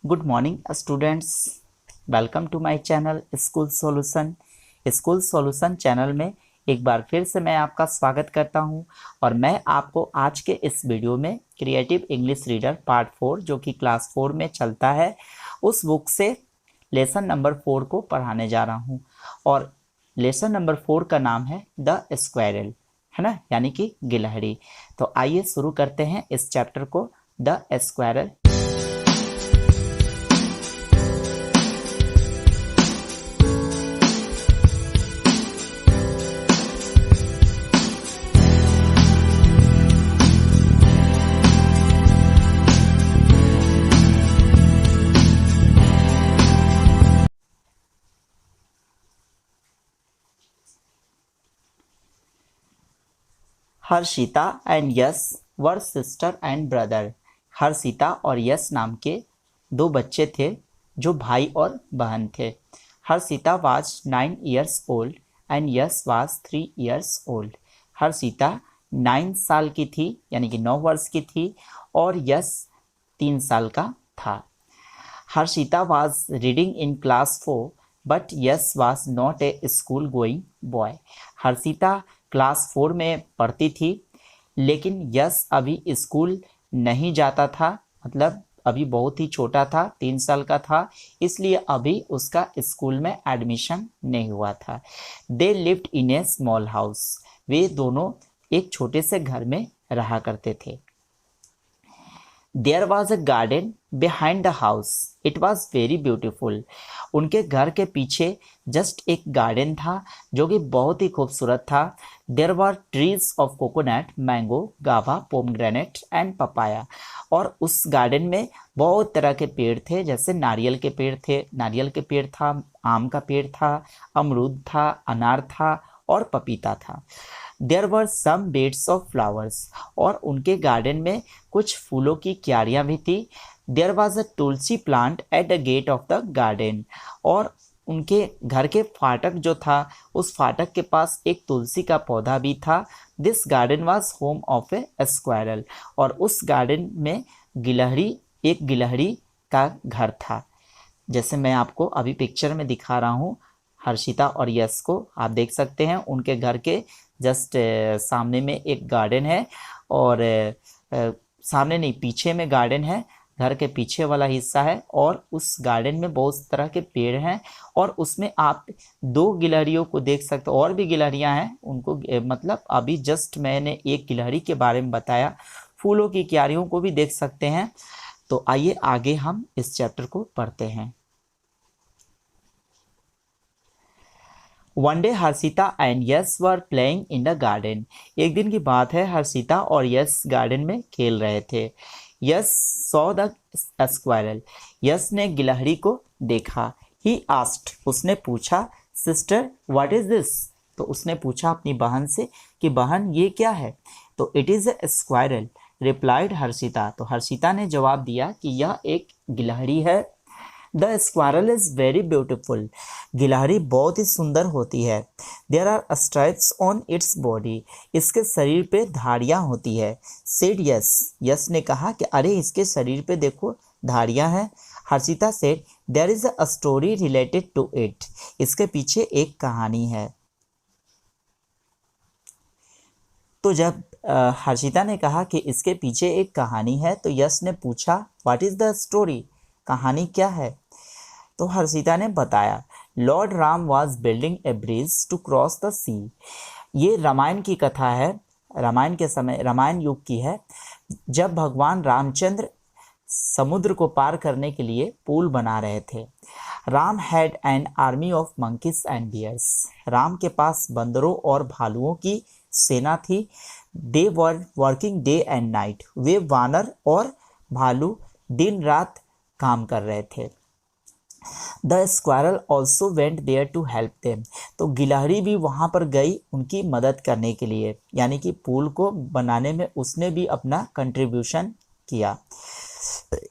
Good morning students, welcome to my channel school solution channel में एक बार फिर से मैं आपका स्वागत करता हूं और मैं आपको आज के इस वीडियो में क्रिएटिव इंग्लिश रीडर पार्ट 4 जो कि क्लास 4 में चलता है उस बुक से लेसन नंबर 4 को पढ़ाने जा रहा हूं। और लेसन नंबर 4 का नाम है द स्क्वायरल, है ना, यानी कि गिलहरी। तो आइए शुरू करते हैं इस चैप्टर को, the squirrel. Harshita and Yash were sister and brother. Harshita और यश नाम के दो बच्चे थे जो भाई और बहन थे। Harshita was 9 years old and Yash was 3 years old। Harshita 9 साल की थी यानी कि 9 वर्ष की थी और यश 3 साल का था। Harshita was reading in class 4 but Yash was not a school going boy. Harshita class 4 में पढ़ती थी लेकिन यश अभी स्कूल नहीं जाता था, मतलब अभी बहुत ही छोटा था, 3 साल का था, इसलिए अभी उसका स्कूल में एडमिशन नहीं हुआ था। They lived in a small house. वे दोनों एक छोटे से घर में रहा करते थे। There was a garden behind the house. It was very beautiful. उनके घर के पीछे जस्ट एक गार्डन था जो कि बहुत ही खूबसूरत था। There were trees of coconut, mango, guava, pomegranate and papaya. और उस गार्डन में बहुत तरह के पेड़ थे, जैसे नारियल के पेड़ थे, नारियल के पेड़ था, आम का पेड़ था, अमरूद था, अनार था और पपीता था। There were some beds of flowers. और उनके गार्डन में कुछ फूलों की क्यारियां भी थी। There was a Tulsi plant at the gate of the garden. और उनके घर के फाटक जो था उस फाटक के पास एक तुलसी का पौधा भी था। This garden was home of a squirrel. और उस गार्डन में एक गिलहरी का घर था, जैसे मैं आपको अभी पिक्चर में दिखा रहा हूँ। हर्षिता और यश को आप देख सकते हैं, उनके घर के जस्ट सामने में एक गार्डन है और सामने नहीं, पीछे में गार्डन है, घर के पीछे वाला हिस्सा है और उस गार्डन में बहुत तरह के पेड़ हैं और उसमें आप 2 गिलहरियों को देख सकते हो। और भी गिलहरियां हैं, उनको मतलब अभी जस्ट मैंने एक गिलहरी के बारे में बताया। फूलों की क्यारियों को भी देख सकते हैं। तो आइए आगे हम इस चैप्टर को पढ़ते हैं। One day Harshita and Yash were playing in the garden. एक दिन की बात है, हर्षिता और यश गार्डन में खेल रहे थे। यश सॉ द स्क्वायरल। यश ने गिलहरी को देखा। ही आस्क्ड, उसने पूछा, सिस्टर व्हाट इज दिस। तो उसने पूछा अपनी बहन से कि बहन ये क्या है। तो it is a squirrel replied Harshita. तो हर्षिता ने जवाब दिया कि यह एक गिलहरी है। The squirrel is very beautiful. गिलहरी बहुत ही सुंदर होती है। There are stripes on its body. इसके शरीर पे धारियां होती है। Said yes. यस ने कहा कि अरे इसके शरीर पे देखो धारियां हैं। Harshita said there is a story related to it. इसके पीछे एक कहानी है। तो जब हर्षिता ने कहा कि इसके पीछे एक कहानी है तो यस ने पूछा व्हाट इज द स्टोरी, कहानी क्या है। तो हर्षिता ने बताया, lord Ram was building a bridge to cross the sea. ये रामायण की कथा है, रामायण के समय, रामायण युग की है, जब भगवान रामचंद्र समुद्र को पार करने के लिए पुल बना रहे थे। Ram had an army of monkeys and bears. Ram के पास बंदरों और भालुओं की सेना थी। They were working day and night. वे वानर और भालू दिन रात काम कर रहे थे। The squirrel also went there to help them. तो गिलहरी भी वहाँ पर गई उनकी मदद करने के लिए, यानी कि पुल को बनाने में उसने भी अपना कंट्रीब्यूशन किया।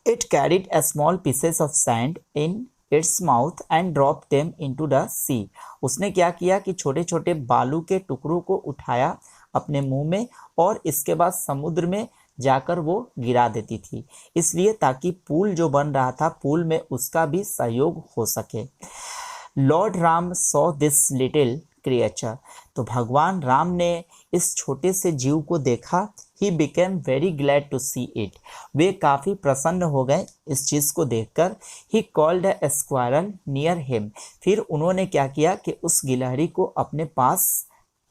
It carried a small pieces of sand in its mouth and drop them into the sea. उसने क्या किया कि छोटे छोटे बालू के टुकड़ों को उठाया अपने मुंह में और इसके बाद समुद्र में जाकर वो गिरा देती थी, इसलिए ताकि पुल जो बन रहा था पुल में उसका भी सहयोग हो सके। Lord Ram saw this little creature, तो भगवान राम ने इस छोटे से जीव को देखा। He became very glad to see it, वे काफ़ी प्रसन्न हो गए इस चीज़ को देखकर। He called a squirrel near him, फिर उन्होंने क्या किया कि उस गिलहरी को अपने पास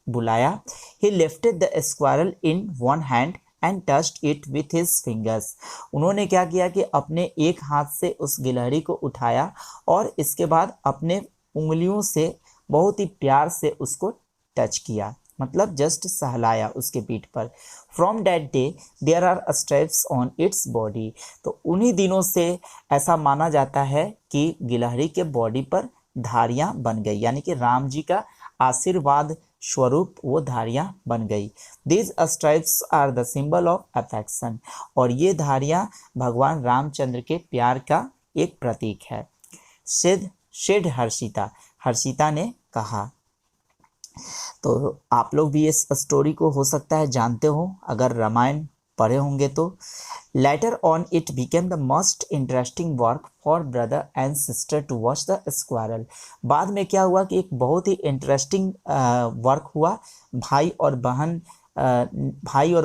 बुलाया। ही lifted the squirrel in one hand and touched it with his fingers, उन्होंने क्या किया कि अपने एक हाथ से उस गिलहरी को उठाया और इसके बाद अपने उंगलियों से बहुत ही प्यार से उसको टच किया, मतलब जस्ट सहलाया उसके पीठ पर। From that day there are straps on its body, तो उन्हीं दिनों से ऐसा माना जाता है कि गिलहरी के बॉडी पर धारियां बन गई, यानी कि राम जी का आशीर्वाद स्वरूप वो धारियां बन गई। These stripes are the symbol of affection, और ये धारियां भगवान रामचंद्र के प्यार का एक प्रतीक है। सेड हर्षिता, हर्षिता ने कहा। तो आप लोग भी इस स्टोरी को हो सकता है जानते हो अगर रामायण पढ़े होंगे तो। Later on it became the most interesting work for brother and sister to watch the squirrel, बाद में क्या हुआ कि एक बहुत ही इंटरेस्टिंग वर्क हुआ। भाई और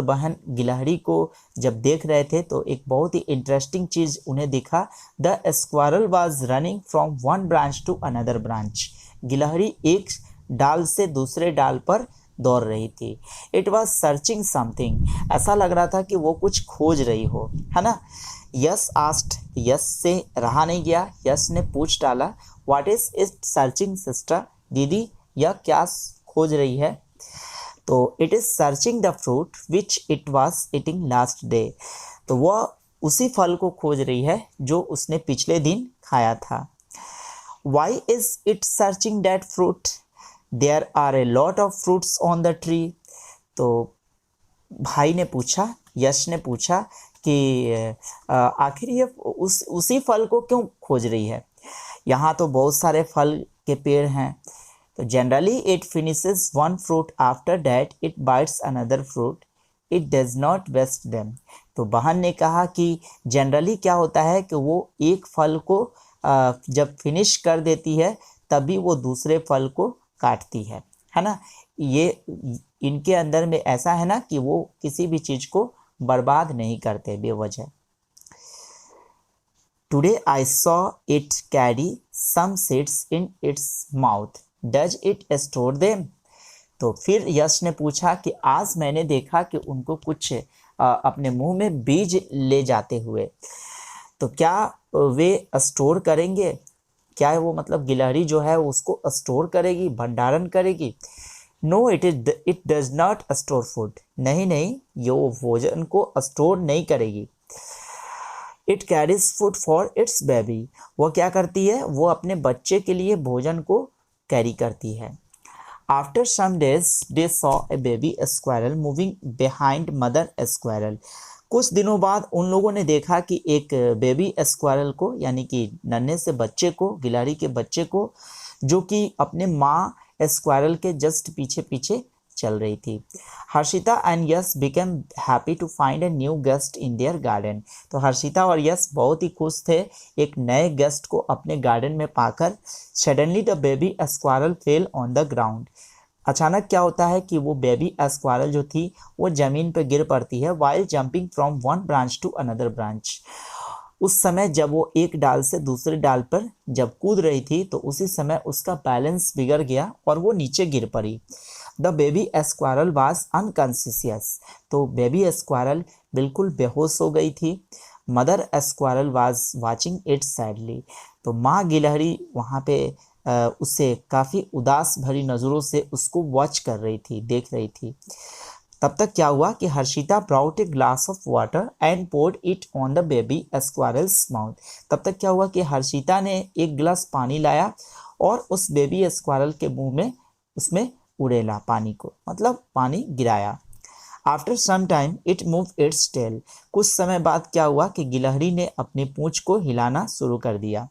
बहन गिलहरी को जब देख रहे थे तो एक बहुत ही इंटरेस्टिंग चीज़ उन्हें दिखा। The squirrel was running from one branch to another branch, गिलहरी एक डाल से दूसरे डाल पर दौड़ रही थी। इट वॉज सर्चिंग समथिंग, ऐसा लग रहा था कि वो कुछ खोज रही हो, है ना। यस आस्ट, यस से रहा नहीं गया, यस ने पूछ डाला what is it searching sister, दीदी यह क्या खोज रही है। तो it is searching the fruit which it was eating last day, तो वह उसी फल को खोज रही है जो उसने पिछले दिन खाया था। Why is it searching that fruit, there are a lot of fruits on the tree, तो भाई ने पूछा, यश ने पूछा कि आखिर ये उसी फल को क्यों खोज रही है, यहाँ तो बहुत सारे फल के पेड़ हैं। तो generally it finishes one fruit after that it bites another fruit, it does not waste them, तो बहन ने कहा कि जनरली क्या होता है कि वो एक फल को जब फिनिश कर देती है तभी वो दूसरे फल को काटती है ना। ये इनके अंदर में ऐसा है ना कि वो किसी भी चीज को बर्बाद नहीं करते बेवजह। Today I saw it carry some seeds in its mouth, does it store them, तो फिर यश ने पूछा कि आज मैंने देखा कि उनको कुछ अपने मुंह में बीज ले जाते हुए, तो क्या वे स्टोर करेंगे, क्या वो मतलब गिलहरी जो है उसको स्टोर करेगी, भंडारण करेगी। No it does not store food, नहीं ये वो भोजन को स्टोर नहीं करेगी। It carries food for its baby, वो क्या करती है, वो अपने बच्चे के लिए भोजन को कैरी करती है। After some days they saw a baby squirrel moving behind mother squirrel, कुछ दिनों बाद उन लोगों ने देखा कि एक बेबी स्क्वायरल को, यानी कि नन्हे से बच्चे को, गिलहरी के बच्चे को, जो कि अपने माँ स्क्वायरल के जस्ट पीछे पीछे चल रही थी। Harshita and Yash became happy to find a new guest in their garden, तो हर्षिता और यश बहुत ही खुश थे एक नए गेस्ट को अपने गार्डन में पाकर। Suddenly the baby squirrel fell on the ground, अचानक क्या होता है कि वो बेबी स्क्वायरल जो थी वो जमीन पर गिर पड़ती है। While jumping from one branch to another branch, उस समय जब वो एक डाल से दूसरे डाल पर जब कूद रही थी तो उसी समय उसका बैलेंस बिगड़ गया और वो नीचे गिर पड़ी। The baby squirrel was unconscious, तो बेबी स्क्वायरल बिल्कुल बेहोश हो गई थी। Mother squirrel was watching it sadly, तो माँ गिलहरी वहाँ पे उसे काफ़ी उदास भरी नज़रों से उसको वॉच कर रही थी, देख रही थी। तब तक क्या हुआ कि Harshita brought a glass of water and poured it on the baby squirrel's mouth, तब तक क्या हुआ कि हर्षिता ने एक गिलास पानी लाया और उस बेबी स्क्वायरल के मुंह में उसमें उड़ेला पानी को, मतलब पानी गिराया। After some time it move its tail, कुछ समय बाद क्या हुआ कि गिलहरी ने अपनी पूंछ को हिलाना शुरू कर दिया।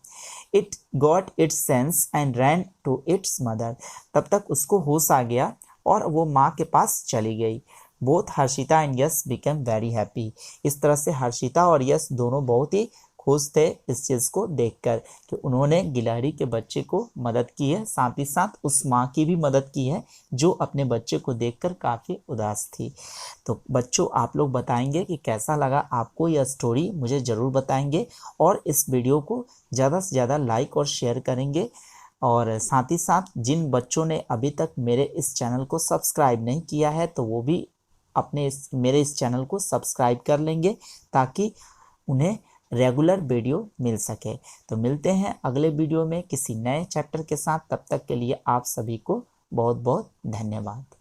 It got its sense and ran to its mother, तब तक उसको होश आ गया और वो माँ के पास चली गई। Both Harshita and Yash became very happy. इस तरह से हर्षिता और यश दोनों बहुत ही खुश थे इस चीज़ को देखकर कि उन्होंने गिलहरी के बच्चे को मदद की है, साथ ही साथ उस माँ की भी मदद की है जो अपने बच्चे को देखकर काफ़ी उदास थी। तो बच्चों, आप लोग बताएंगे कि कैसा लगा आपको यह स्टोरी, मुझे ज़रूर बताएंगे और इस वीडियो को ज़्यादा से ज़्यादा लाइक और शेयर करेंगे। और साथ ही साथ जिन बच्चों ने अभी तक मेरे इस चैनल को सब्सक्राइब नहीं किया है तो वो भी अपने मेरे इस चैनल को सब्सक्राइब कर लेंगे ताकि उन्हें रेगुलर वीडियो मिल सके। तो मिलते हैं अगले वीडियो में किसी नए चैप्टर के साथ। तब तक के लिए आप सभी को बहुत बहुत धन्यवाद।